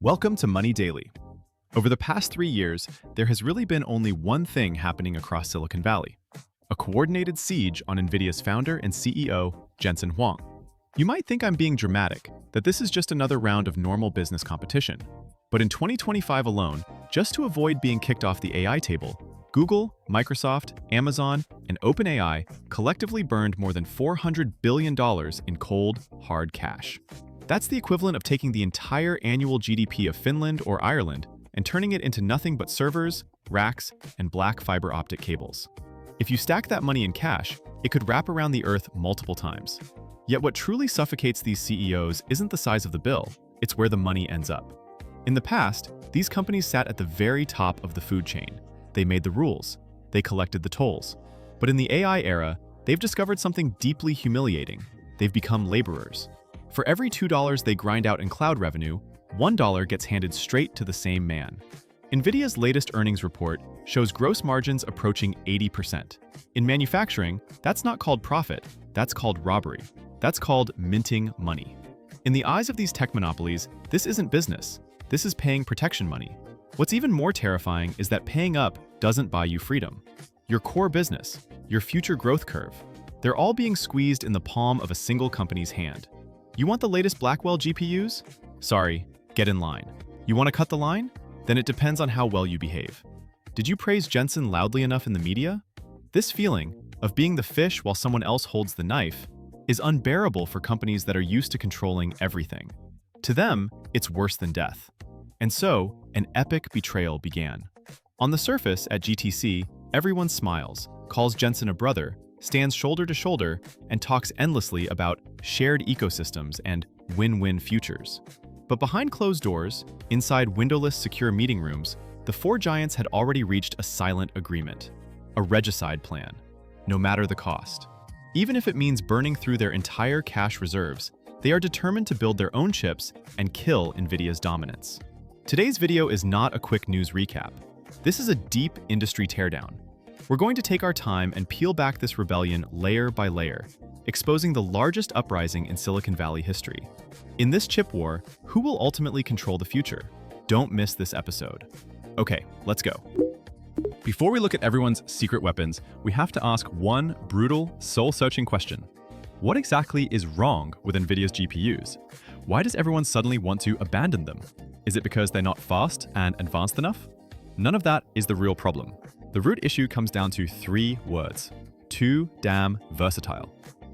Welcome to Money Daily. Over the past 3 years, there has really been only one thing happening across Silicon Valley: a coordinated siege on Nvidia's founder and CEO, Jensen Huang. You might think I'm being dramatic, that this is just another round of normal business competition. But in 2025 alone, just to avoid being kicked off the AI table, Google, Microsoft, Amazon, and OpenAI collectively burned more than $400 billion in cold, hard cash. That's the equivalent of taking the entire annual GDP of Finland or Ireland and turning it into nothing but servers, racks, and black fiber optic cables. If you stack that money in cash, it could wrap around the earth multiple times. Yet what truly suffocates these CEOs isn't the size of the bill, it's where the money ends up. In the past, these companies sat at the very top of the food chain. They made the rules. They collected the tolls. But in the AI era, they've discovered something deeply humiliating. They've become laborers. For every $2 they grind out in cloud revenue, $1 gets handed straight to the same man. Nvidia's latest earnings report shows gross margins approaching 80%. In manufacturing, that's not called profit, that's called robbery. That's called minting money. In the eyes of these tech monopolies, this isn't business. This is paying protection money. What's even more terrifying is that paying up doesn't buy you freedom. Your core business, your future growth curve, they're all being squeezed in the palm of a single company's hand. You want the latest Blackwell GPUs? Sorry, get in line. You want to cut the line? Then it depends on how well you behave. Did you praise Jensen loudly enough in the media? This feeling of being the fish while someone else holds the knife is unbearable for companies that are used to controlling everything. To them, it's worse than death. And so, an epic betrayal began. On the surface at GTC, everyone smiles, calls Jensen a brother, stands shoulder to shoulder, and talks endlessly about shared ecosystems and win-win futures. But behind closed doors, inside windowless secure meeting rooms, the four giants had already reached a silent agreement, a regicide plan, no matter the cost. Even if it means burning through their entire cash reserves, they are determined to build their own chips and kill Nvidia's dominance. Today's video is not a quick news recap. This is a deep industry teardown. We're going to take our time and peel back this rebellion layer by layer, exposing the largest uprising in Silicon Valley history. In this chip war, who will ultimately control the future? Don't miss this episode. Okay, let's go. Before we look at everyone's secret weapons, we have to ask one brutal, soul-searching question. What exactly is wrong with Nvidia's GPUs? Why does everyone suddenly want to abandon them? Is it because they're not fast and advanced enough? None of that is the real problem. The root issue comes down to 3 words: too damn versatile.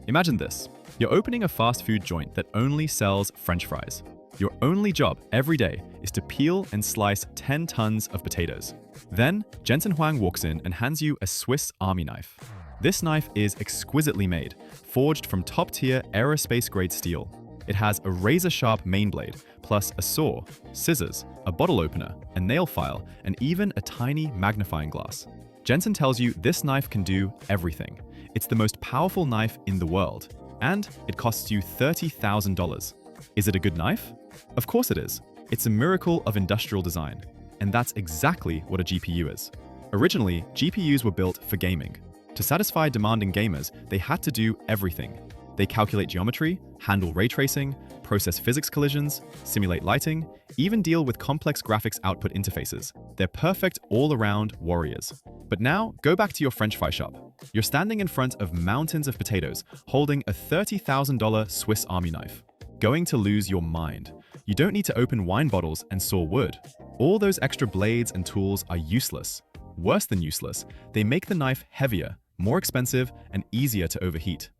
Imagine this. You're opening a fast food joint that only sells French fries. Your only job every day is to peel and slice 10 tons of potatoes. Then, Jensen Huang walks in and hands you a Swiss Army knife. This knife is exquisitely made, forged from top-tier aerospace-grade steel. It has a razor-sharp main blade, plus a saw, scissors, a bottle opener, a nail file, and even a tiny magnifying glass. Jensen tells you this knife can do everything. It's the most powerful knife in the world, and it costs you $30,000. Is it a good knife? Of course it is. It's a miracle of industrial design, and that's exactly what a GPU is. Originally, GPUs were built for gaming. To satisfy demanding gamers, they had to do everything. They calculate geometry, handle ray tracing, process physics collisions, simulate lighting, even deal with complex graphics output interfaces. They're perfect all-around warriors. But now, go back to your French fry shop. You're standing in front of mountains of potatoes, holding a $30,000 Swiss Army knife. Going to lose your mind. You don't need to open wine bottles and saw wood. All those extra blades and tools are useless. Worse than useless, they make the knife heavier, more expensive, and easier to overheat.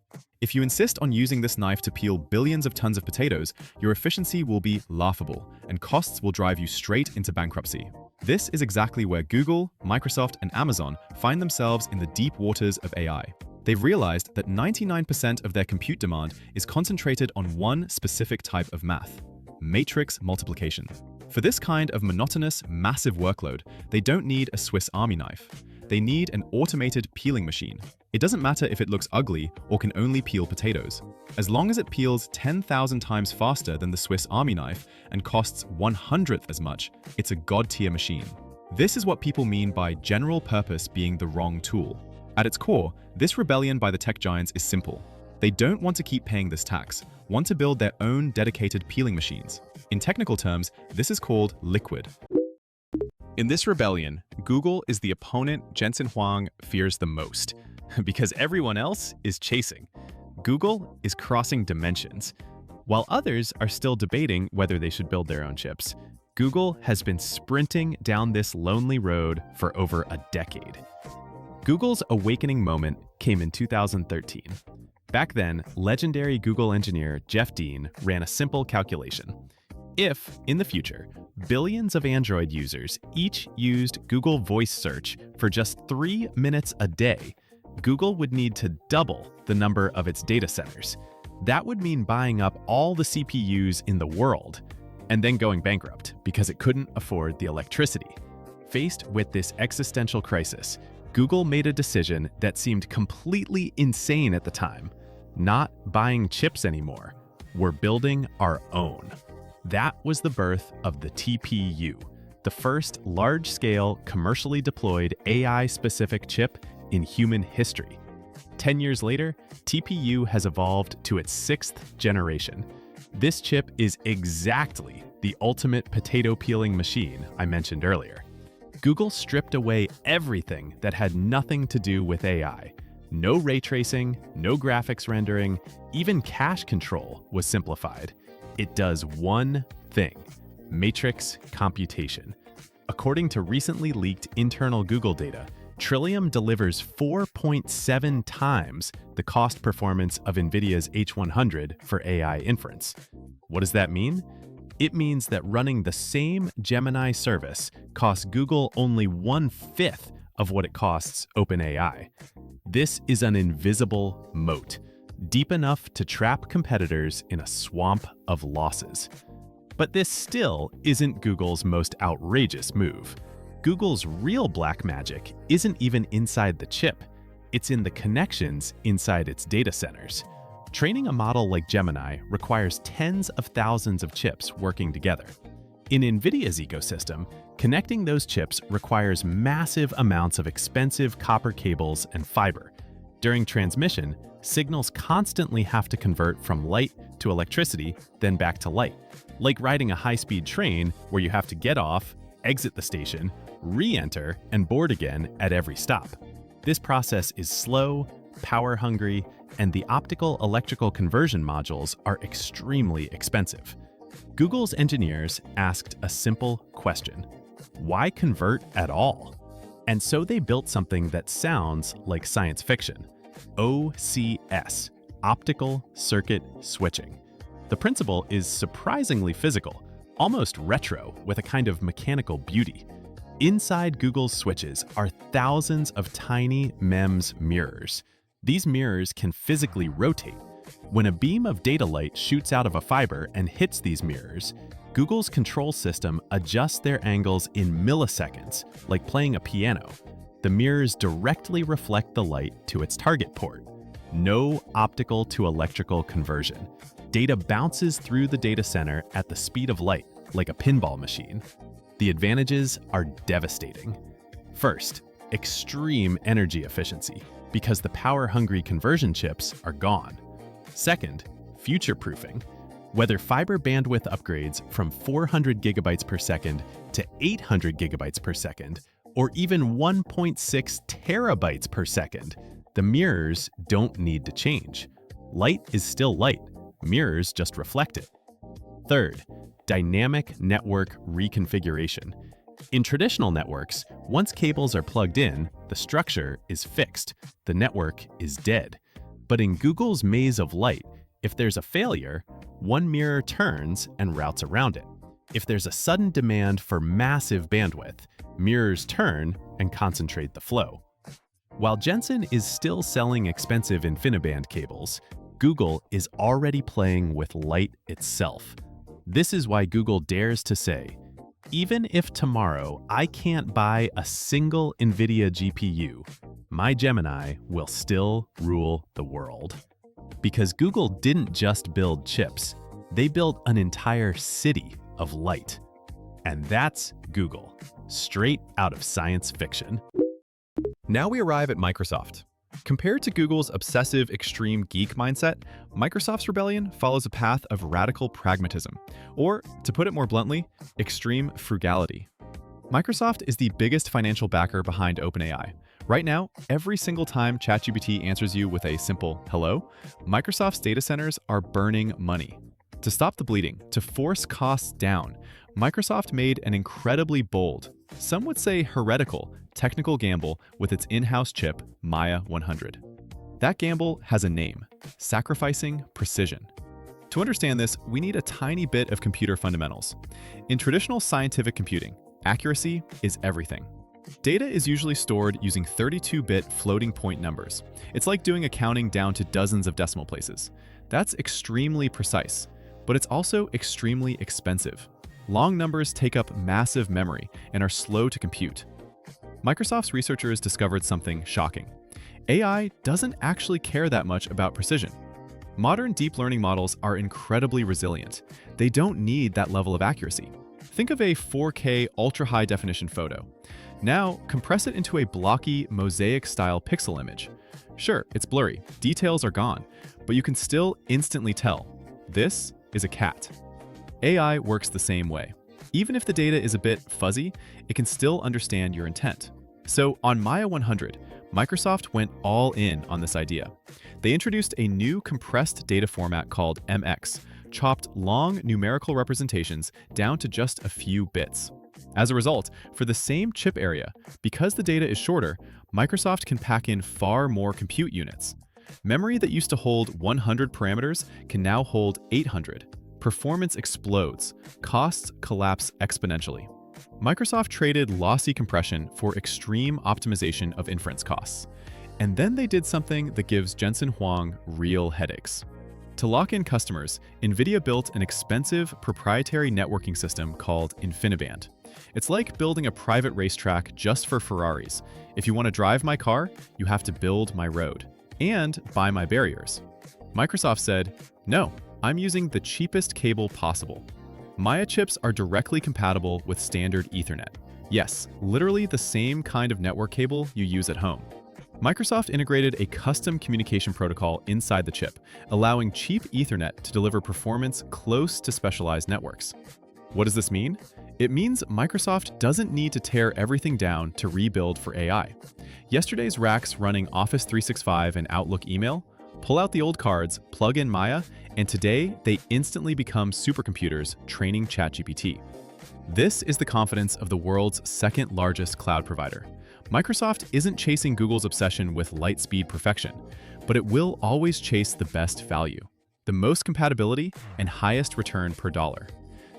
If you insist on using this knife to peel billions of tons of potatoes, your efficiency will be laughable, and costs will drive you straight into bankruptcy. This is exactly where Google, Microsoft, and Amazon find themselves in the deep waters of AI. They've realized that 99% of their compute demand is concentrated on one specific type of math: matrix multiplication. For this kind of monotonous, massive workload, they don't need a Swiss Army knife. They need an automated peeling machine. It doesn't matter if it looks ugly or can only peel potatoes. As long as it peels 10,000 times faster than the Swiss Army knife and costs 1/100th as much, it's a god-tier machine. This is what people mean by general purpose being the wrong tool. At its core, this rebellion by the tech giants is simple. They don't want to keep paying this tax, want to build their own dedicated peeling machines. In technical terms, this is called liquid. In this rebellion, Google is the opponent Jensen Huang fears the most, because everyone else is chasing. Google is crossing dimensions. While others are still debating whether they should build their own chips, Google has been sprinting down this lonely road for over a decade. Google's awakening moment came in 2013. Back then, legendary Google engineer Jeff Dean ran a simple calculation. If, in the future, billions of Android users each used Google Voice Search for just 3 minutes a day, Google would need to double the number of its data centers. That would mean buying up all the CPUs in the world, and then going bankrupt because it couldn't afford the electricity. Faced with this existential crisis, Google made a decision that seemed completely insane at the time. Not buying chips anymore. We're building our own. That was the birth of the TPU, the first large-scale, commercially deployed AI-specific chip in human history. 10 years later, TPU has evolved to its 6th generation. This chip is exactly the ultimate potato-peeling machine I mentioned earlier. Google stripped away everything that had nothing to do with AI. No ray tracing, no graphics rendering, even cache control was simplified. It does one thing: matrix computation. According to recently leaked internal Google data, Trillium delivers 4.7 times the cost performance of Nvidia's H100 for AI inference. What does that mean? It means that running the same Gemini service costs Google only 1/5 of what it costs OpenAI. This is an invisible moat, deep enough to trap competitors in a swamp of losses. But this still isn't Google's most outrageous move. Google's real black magic isn't even inside the chip. It's in the connections inside its data centers. Training a model like Gemini requires tens of thousands of chips working together. In Nvidia's ecosystem, connecting those chips requires massive amounts of expensive copper cables and fiber. During transmission, signals constantly have to convert from light to electricity, then back to light. Like riding a high-speed train where you have to get off, exit the station, re-enter, and board again at every stop. This process is slow, power-hungry, and the optical-electrical conversion modules are extremely expensive. Google's engineers asked a simple question: why convert at all? And so they built something that sounds like science fiction: OCS, optical circuit switching. The principle is surprisingly physical, almost retro, with a kind of mechanical beauty. Inside Google's switches are thousands of tiny MEMS mirrors. These mirrors can physically rotate. When a beam of data light shoots out of a fiber and hits these mirrors, Google's control system adjusts their angles in milliseconds, like playing a piano. The mirrors directly reflect the light to its target port. No optical to electrical conversion. Data bounces through the data center at the speed of light, like a pinball machine. The advantages are devastating. First, extreme energy efficiency, because the power-hungry conversion chips are gone. Second, future-proofing. Whether fiber bandwidth upgrades from 400 gigabytes per second to 800 gigabytes per second, or even 1.6 terabytes per second, the mirrors don't need to change. Light is still light. Mirrors just reflect it. Third, dynamic network reconfiguration. In traditional networks, once cables are plugged in, the structure is fixed. The network is dead. But in Google's maze of light, if there's a failure, one mirror turns and routes around it. If there's a sudden demand for massive bandwidth, mirrors turn and concentrate the flow. While Jensen is still selling expensive InfiniBand cables, Google is already playing with light itself. This is why Google dares to say, even if tomorrow I can't buy a single Nvidia GPU, my Gemini will still rule the world. Because Google didn't just build chips, they built an entire city of light. And that's Google, straight out of science fiction. Now we arrive at Microsoft. Compared to Google's obsessive extreme geek mindset, Microsoft's rebellion follows a path of radical pragmatism, or, to put it more bluntly, extreme frugality. Microsoft is the biggest financial backer behind OpenAI. Right now, every single time ChatGPT answers you with a simple hello, Microsoft's data centers are burning money. To stop the bleeding, to force costs down, Microsoft made an incredibly bold, some would say heretical, technical gamble with its in-house chip, Maya 100. That gamble has a name: sacrificing precision. To understand this, we need a tiny bit of computer fundamentals. In traditional scientific computing, accuracy is everything. Data is usually stored using 32-bit floating point numbers. It's like doing accounting down to dozens of decimal places. That's extremely precise, but it's also extremely expensive. Long numbers take up massive memory and are slow to compute. Microsoft's researchers discovered something shocking. AI doesn't actually care that much about precision. Modern deep learning models are incredibly resilient. They don't need that level of accuracy. Think of a 4K ultra-high definition photo. Now, compress it into a blocky, mosaic-style pixel image. Sure, it's blurry, details are gone, but you can still instantly tell. This is a cat. AI works the same way. Even if the data is a bit fuzzy, it can still understand your intent. So on Maya 100, Microsoft went all in on this idea. They introduced a new compressed data format called MX, chopped long numerical representations down to just a few bits. As a result, for the same chip area, because the data is shorter, Microsoft can pack in far more compute units. Memory that used to hold 100 parameters can now hold 800. Performance explodes, costs collapse exponentially. Microsoft traded lossy compression for extreme optimization of inference costs. And then they did something that gives Jensen Huang real headaches. To lock in customers, Nvidia built an expensive proprietary networking system called InfiniBand. It's like building a private racetrack just for Ferraris. If you want to drive my car, you have to build my road and buy my barriers. Microsoft said, no, I'm using the cheapest cable possible. Maya chips are directly compatible with standard Ethernet. Yes, literally the same kind of network cable you use at home. Microsoft integrated a custom communication protocol inside the chip, allowing cheap Ethernet to deliver performance close to specialized networks. What does this mean? It means Microsoft doesn't need to tear everything down to rebuild for AI. Yesterday's racks running Office 365 and Outlook email pull out the old cards, plug in Maya, and today they instantly become supercomputers training ChatGPT. This is the confidence of the world's second largest cloud provider. Microsoft isn't chasing Google's obsession with light-speed perfection, but it will always chase the best value, the most compatibility, and highest return per dollar.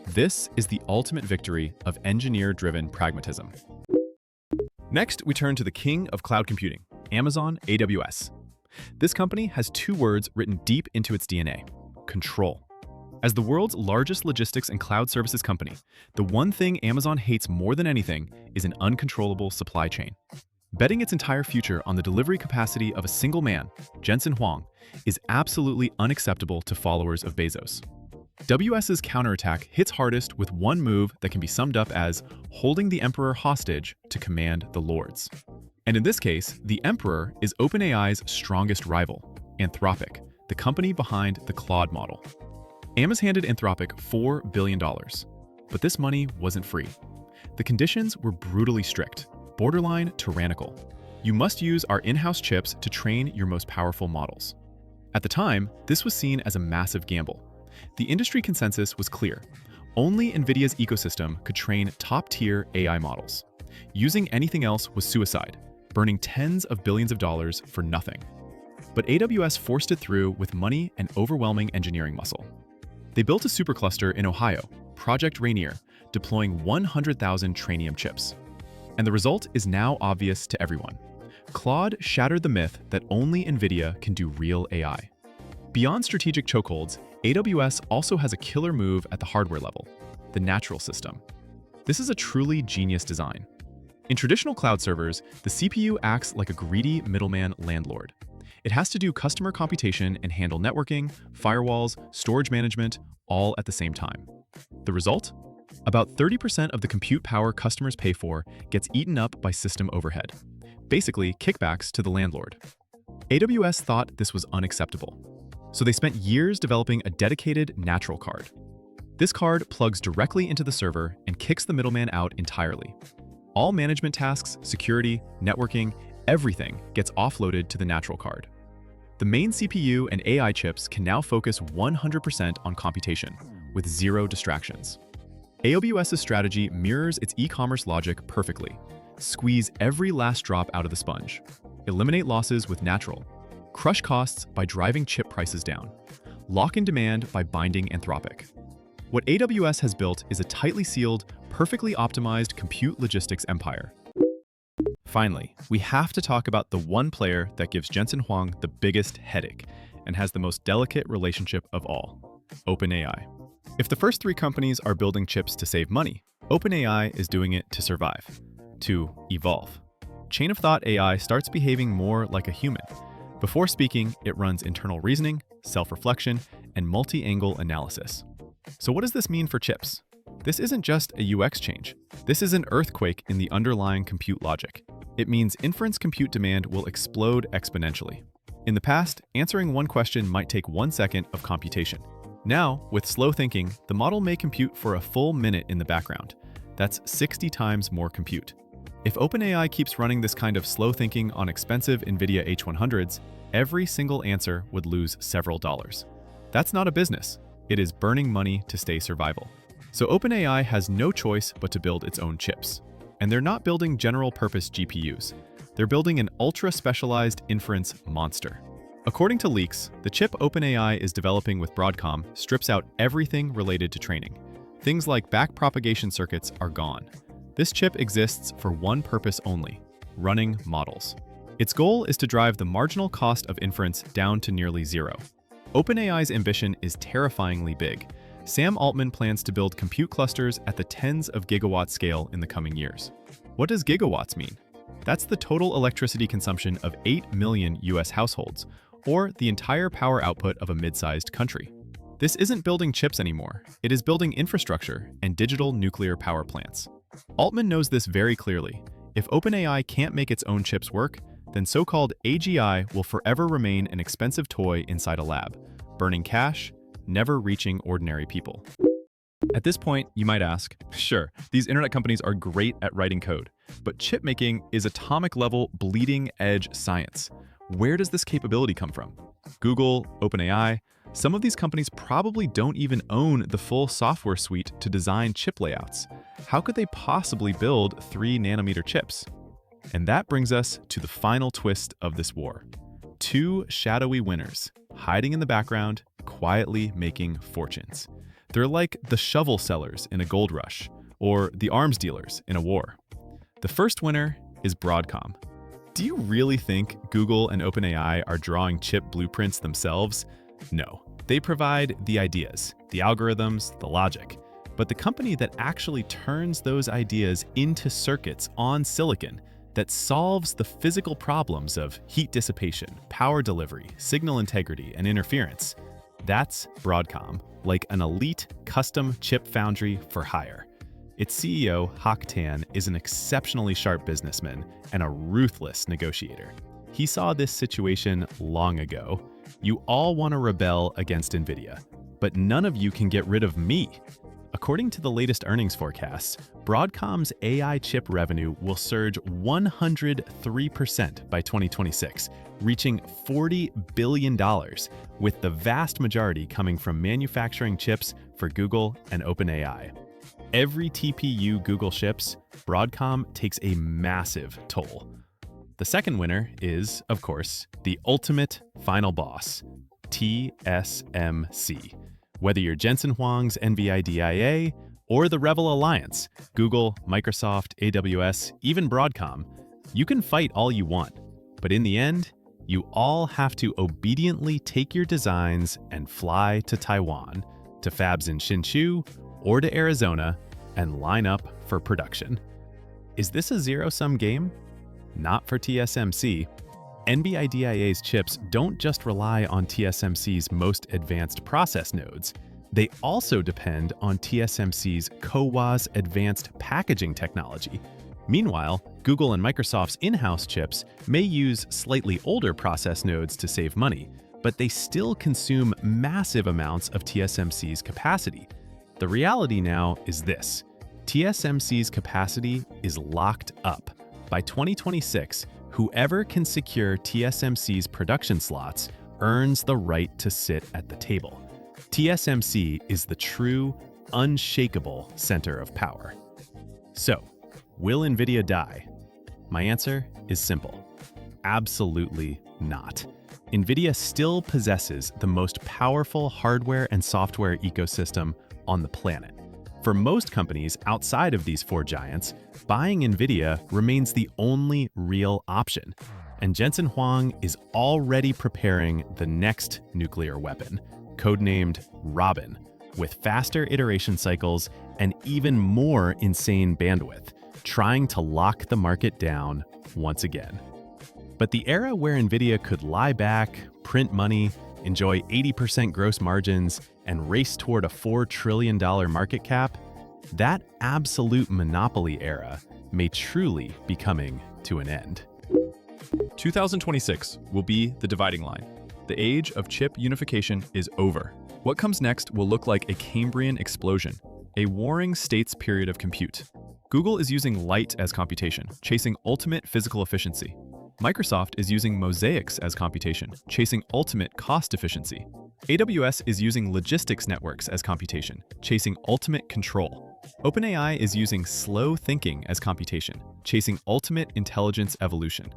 This is the ultimate victory of engineer-driven pragmatism. Next, we turn to the king of cloud computing, Amazon AWS. This company has two words written deep into its DNA: control. As the world's largest logistics and cloud services company, the one thing Amazon hates more than anything is an uncontrollable supply chain. Betting its entire future on the delivery capacity of a single man, Jensen Huang, is absolutely unacceptable to followers of Bezos. WS's counterattack hits hardest with one move that can be summed up as holding the emperor hostage to command the lords. And in this case, the emperor is OpenAI's strongest rival, Anthropic, the company behind the Claude model. Amazon handed Anthropic $4 billion, but this money wasn't free. The conditions were brutally strict, borderline tyrannical. You must use our in-house chips to train your most powerful models. At the time, this was seen as a massive gamble. The industry consensus was clear. Only Nvidia's ecosystem could train top-tier AI models. Using anything else was suicide, burning tens of billions of dollars for nothing. But AWS forced it through with money and overwhelming engineering muscle. They built a supercluster in Ohio, Project Rainier, deploying 100,000 Trainium chips. And the result is now obvious to everyone. Claude shattered the myth that only Nvidia can do real AI. Beyond strategic chokeholds, AWS also has a killer move at the hardware level: the natural system. This is a truly genius design. In traditional cloud servers, the CPU acts like a greedy middleman landlord. It has to do customer computation and handle networking, firewalls, storage management, all at the same time. The result? About 30% of the compute power customers pay for gets eaten up by system overhead. Basically, kickbacks to the landlord. AWS thought this was unacceptable, so they spent years developing a dedicated natural card. This card plugs directly into the server and kicks the middleman out entirely. All management tasks, security, networking, everything gets offloaded to the natural card. The main CPU and AI chips can now focus 100% on computation, with zero distractions. AWS's strategy mirrors its e-commerce logic perfectly. Squeeze every last drop out of the sponge. Eliminate losses with natural. Crush costs by driving chip prices down. Lock in demand by binding Anthropic. What AWS has built is a tightly sealed, perfectly optimized compute logistics empire. Finally, we have to talk about the one player that gives Jensen Huang the biggest headache and has the most delicate relationship of all: OpenAI. If the first three companies are building chips to save money, OpenAI is doing it to survive, to evolve. Chain of Thought AI starts behaving more like a human. Before speaking, it runs internal reasoning, self-reflection, and multi-angle analysis. So what does this mean for chips? This isn't just a UX change. This is an earthquake in the underlying compute logic. It means inference compute demand will explode exponentially. In the past, answering one question might take 1 second of computation. Now, with slow thinking, the model may compute for a full minute in the background. That's 60 times more compute. If OpenAI keeps running this kind of slow thinking on expensive Nvidia H100s, every single answer would lose several dollars. That's not a business. It is burning money to stay survival. So OpenAI has no choice but to build its own chips. And they're not building general-purpose GPUs. They're building an ultra-specialized inference monster. According to leaks, the chip OpenAI is developing with Broadcom strips out everything related to training. Things like backpropagation circuits are gone. This chip exists for one purpose only: running models. Its goal is to drive the marginal cost of inference down to nearly zero. OpenAI's ambition is terrifyingly big. Sam Altman plans to build compute clusters at the tens of gigawatt scale in the coming years. What does gigawatts mean? That's the total electricity consumption of 8 million US households, or the entire power output of a mid-sized country. This isn't building chips anymore. It is building infrastructure and digital nuclear power plants. Altman knows this very clearly. If OpenAI can't make its own chips work, then so-called AGI will forever remain an expensive toy inside a lab, burning cash, never reaching ordinary people. At this point, you might ask, sure, these internet companies are great at writing code, but chip making is atomic-level, bleeding-edge science. Where does this capability come from? Google, OpenAI, some of these companies probably don't even own the full software suite to design chip layouts. How could they possibly build 3-nanometer chips? And that brings us to the final twist of this war. Two shadowy winners, hiding in the background, quietly making fortunes. They're like the shovel sellers in a gold rush, or the arms dealers in a war. The first winner is Broadcom. Do you really think Google and OpenAI are drawing chip blueprints themselves? No. They provide the ideas, the algorithms, the logic. But the company that actually turns those ideas into circuits on silicon that solves the physical problems of heat dissipation, power delivery, signal integrity, and interference, that's Broadcom, like an elite custom chip foundry for hire. Its CEO, Hock Tan, is an exceptionally sharp businessman and a ruthless negotiator. He saw this situation long ago. You all want to rebel against Nvidia, but none of you can get rid of me. According to the latest earnings forecasts, Broadcom's AI chip revenue will surge 103% by 2026, reaching $40 billion, with the vast majority coming from manufacturing chips for Google and OpenAI. Every TPU Google ships, Broadcom takes a massive toll. The second winner is, of course, the ultimate final boss, TSMC. Whether you're Jensen Huang's Nvidia or the Rebel Alliance, Google, Microsoft, AWS, even Broadcom, you can fight all you want. But in the end, you all have to obediently take your designs and fly to Taiwan, to fabs in Hsinchu, or to Arizona, and line up for production. Is this a zero-sum game? Not for TSMC. Nvidia's chips don't just rely on TSMC's most advanced process nodes. They also depend on TSMC's CoWoS advanced packaging technology. Meanwhile, Google and Microsoft's in-house chips may use slightly older process nodes to save money, but they still consume massive amounts of TSMC's capacity. The reality now is this: TSMC's capacity is locked up. By 2026, whoever can secure TSMC's production slots earns the right to sit at the table. TSMC is the true, unshakable center of power. So, will Nvidia die? My answer is simple: absolutely not. Nvidia still possesses the most powerful hardware and software ecosystem on the planet. For most companies outside of these four giants, buying Nvidia remains the only real option. And Jensen Huang is already preparing the next nuclear weapon, codenamed Robin, with faster iteration cycles and even more insane bandwidth, trying to lock the market down once again. But the era where Nvidia could lie back, print money, enjoy 80% gross margins, and race toward a $4 trillion market cap, that absolute monopoly era may truly be coming to an end. 2026 will be the dividing line. The age of chip unification is over. What comes next will look like a Cambrian explosion, a warring states period of compute. Google is using light as computation, chasing ultimate physical efficiency. Microsoft is using mosaics as computation, chasing ultimate cost efficiency. AWS is using logistics networks as computation, chasing ultimate control. OpenAI is using slow thinking as computation, chasing ultimate intelligence evolution.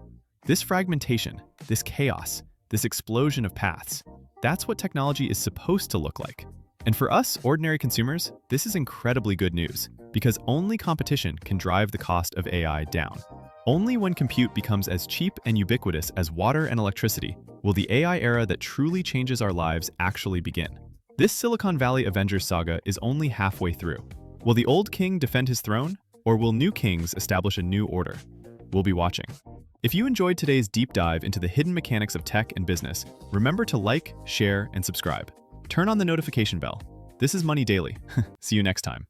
This fragmentation, this chaos, this explosion of paths, that's what technology is supposed to look like. And for us, ordinary consumers, this is incredibly good news, because only competition can drive the cost of AI down. Only when compute becomes as cheap and ubiquitous as water and electricity will the AI era that truly changes our lives actually begin. This Silicon Valley Avengers saga is only halfway through. Will the old king defend his throne, or will new kings establish a new order? We'll be watching. If you enjoyed today's deep dive into the hidden mechanics of tech and business, remember to like, share, and subscribe. Turn on the notification bell. This is Money Daily. See you next time.